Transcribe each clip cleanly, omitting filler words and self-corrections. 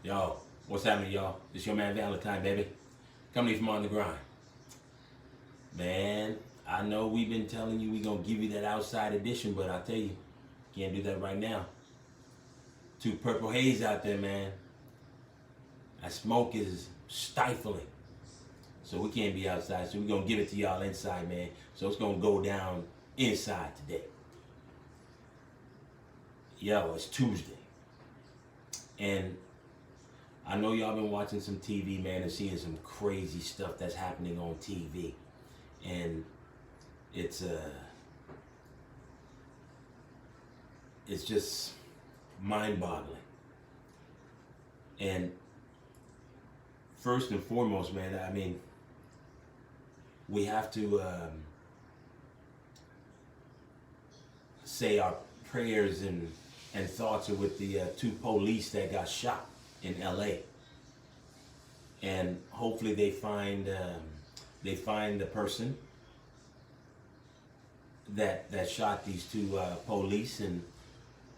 Yo, what's happening, y'all? It's your man Valentine, baby. Coming from on the grind. Man, I know we've been telling you we're gonna give you that outside edition, but I tell you, can't do that right now. Too purple haze out there, man. That smoke is stifling. So we can't be outside. So we're gonna give it to y'all inside, man. So it's gonna go down inside today. Yo, it's Tuesday. And I know y'all been watching some TV, man, and seeing some crazy stuff that's happening on TV. And it's it's just mind-boggling. And first and foremost, man, I mean, we have to say our prayers and thoughts are with the two police that got shot in LA. And hopefully they find the person that shot these two police and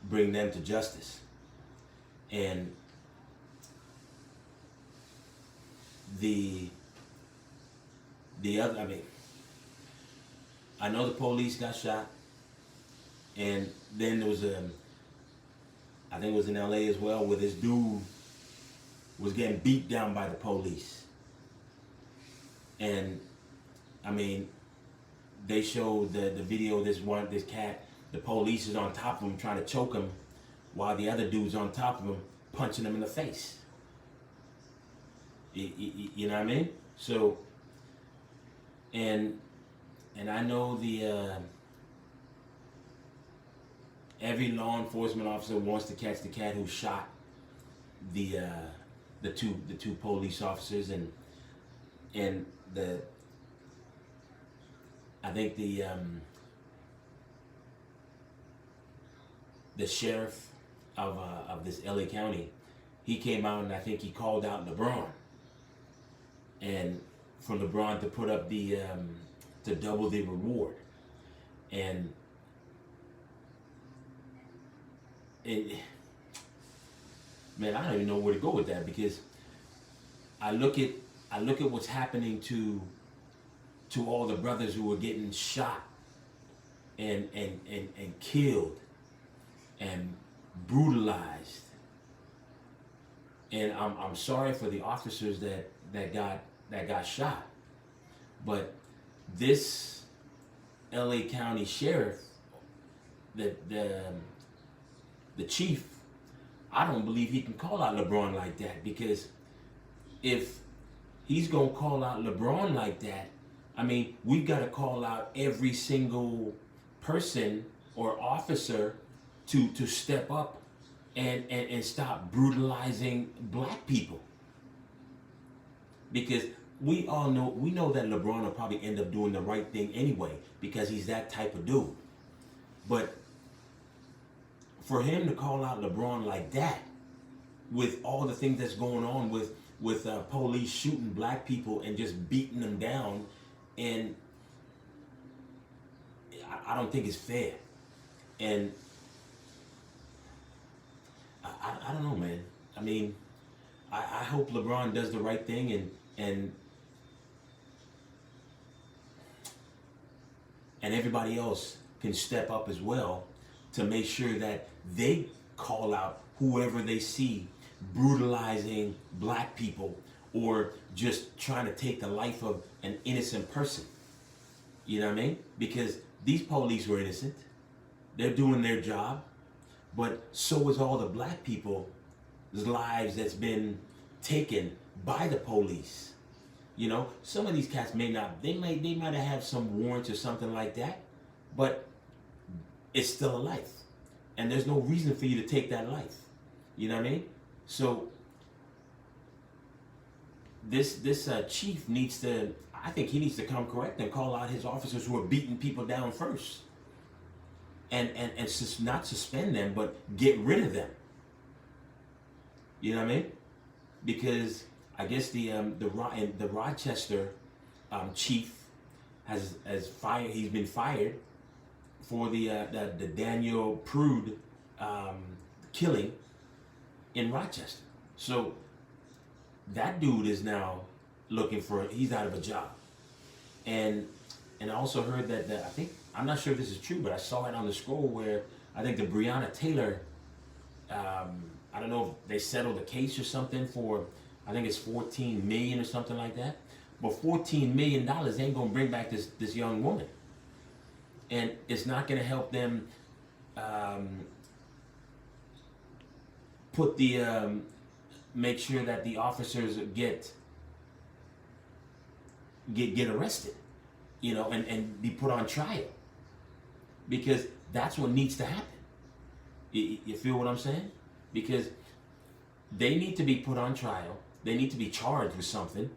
bring them to justice. And the other, I mean, I know the police got shot, and then there was I think it was in LA as well, where this dude was getting beat down by the police. And I mean, they showed the video of this cat, the police is on top of him trying to choke him, while the other dude's on top of him punching him in the face. You know what I mean? So, and I know every law enforcement officer wants to catch the cat who shot the two police officers, and I think the sheriff of this LA County, he came out and I think he called out LeBron, and for LeBron to put up the to double the reward. And man, I don't even know where to go with that, because I look at what's happening to all the brothers who are getting shot and killed and brutalized. And I'm sorry for the officers that got shot. But this LA County sheriff, the chief, I don't believe he can call out LeBron like that, because if he's gonna call out LeBron like that, I mean, we've got to call out every single person or officer to step up and stop brutalizing black people. Because we know that LeBron will probably end up doing the right thing anyway, because he's that type of dude. But for him to call out LeBron like that, with all the things that's going on with police shooting black people and just beating them down, and I don't think it's fair. And I don't know, man. I mean, I hope LeBron does the right thing and everybody else can step up as well to make sure that they call out whoever they see brutalizing black people or just trying to take the life of an innocent person. You know what I mean? Because these police were innocent. They're doing their job. But so is all the black people's lives that's been taken by the police. You know, some of these cats they might have some warrants or something like that, but it's still a life. And there's no reason for you to take that life. You know what I mean? So this chief I think he needs to come correct and call out his officers who are beating people down first. And not suspend them, but get rid of them. You know what I mean? Because I guess the Rochester chief has fired. He's been fired for the Daniel Prude killing in Rochester. So that dude is now looking for, he's out of a job. And I also heard that I think, I'm not sure if this is true, but I saw it on the scroll where I think the Breonna Taylor, I don't know if they settled the case or something for, I think it's 14 million or something like that. But $14 million ain't gonna bring back this young woman. And it's not gonna help them put the, make sure that the officers get arrested, you know, and be put on trial. Because that's what needs to happen. You feel what I'm saying? Because they need to be put on trial. They need to be charged with something.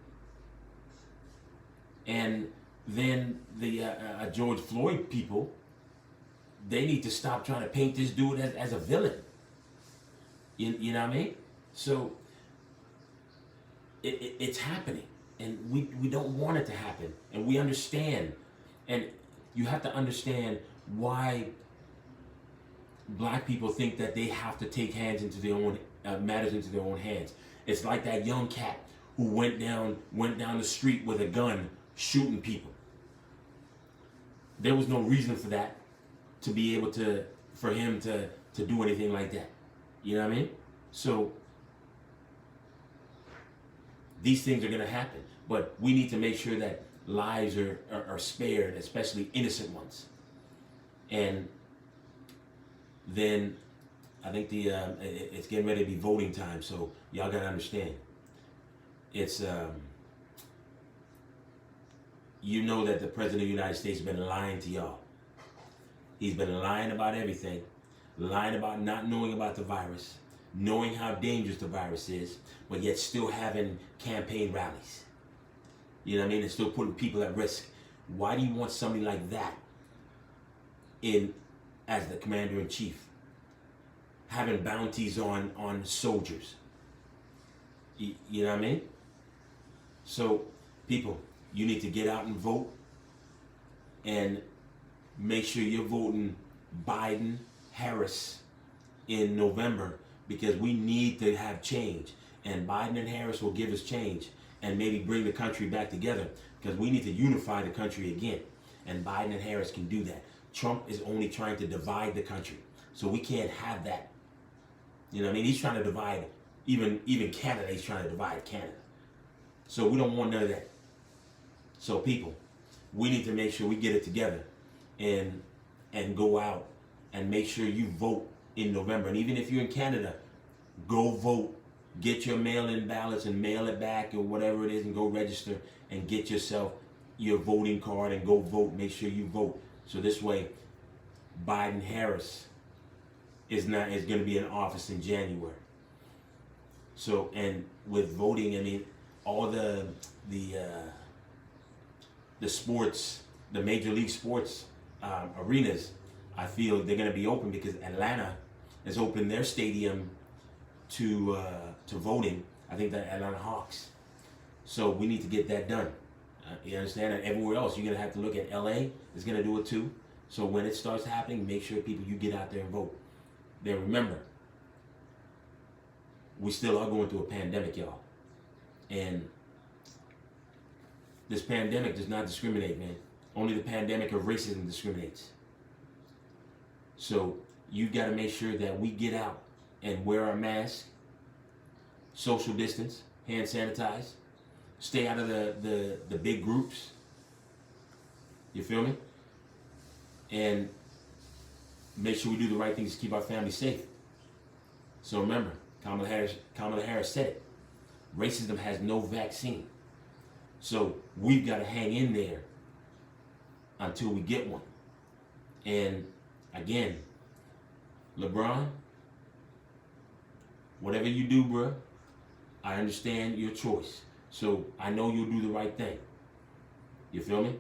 And then the George Floyd people, they need to stop trying to paint this dude as a villain. You know what I mean? So it's happening. And we don't want it to happen. And we understand. And you have to understand why black people think that they have to take hands into their own matters into their own hands. It's like that young cat who went down the street with a gun shooting people. There was no reason for that, to be able to, for him to do anything like that. You know what I mean? So these things are going to happen, but we need to make sure that lives are spared, especially innocent ones. And then I think it's getting ready to be voting time, so y'all got to understand. It's you know that the President of the United States has been lying to y'all. He's been lying about everything, lying about not knowing about the virus, knowing how dangerous the virus is, but yet still having campaign rallies. You know what I mean? And still putting people at risk. Why do you want somebody like that in as the commander-in-chief, having bounties on soldiers? You know what I mean? So, people, you need to get out and vote, and make sure you're voting Biden, Harris in November, because we need to have change. And Biden and Harris will give us change and maybe bring the country back together, because we need to unify the country again. And Biden and Harris can do that. Trump is only trying to divide the country. So we can't have that. You know what I mean? He's trying to divide, even Canada, he's trying to divide Canada. So we don't want none of that. So people, we need to make sure we get it together and go out and make sure you vote in November. And even if you're in Canada, go vote. Get your mail-in ballots and mail it back or whatever it is, and go register and get yourself your voting card and go vote. Make sure you vote. So this way, Biden Harris is going to be in office in January. So, and with voting, I mean, all the sports, the major league sports arenas, I feel they're going to be open, because Atlanta has opened their stadium to voting. I think the Atlanta Hawks. So we need to get that done. You understand? And everywhere else, you're going to have to look at LA is going to do it too. So when it starts happening, make sure people, you get out there and vote. Then remember, we still are going through a pandemic, y'all. And this pandemic does not discriminate, man. Only the pandemic of racism discriminates. So you got to make sure that we get out and wear our mask, social distance, hand sanitize, stay out of the big groups. You feel me? And make sure we do the right things to keep our family safe. So remember, Kamala Harris said it. Racism has no vaccine. So we've got to hang in there until we get one. And again, LeBron, whatever you do, bro, I understand your choice. So I know you'll do the right thing. You feel me?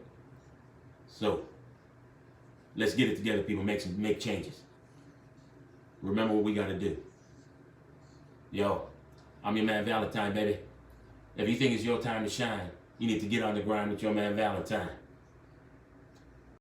So let's get it together, people. Make changes. Remember what we got to do. Yo, I'm your man Valentine, baby. If you think it's your time to shine, you need to get on the grind with your man Valentine.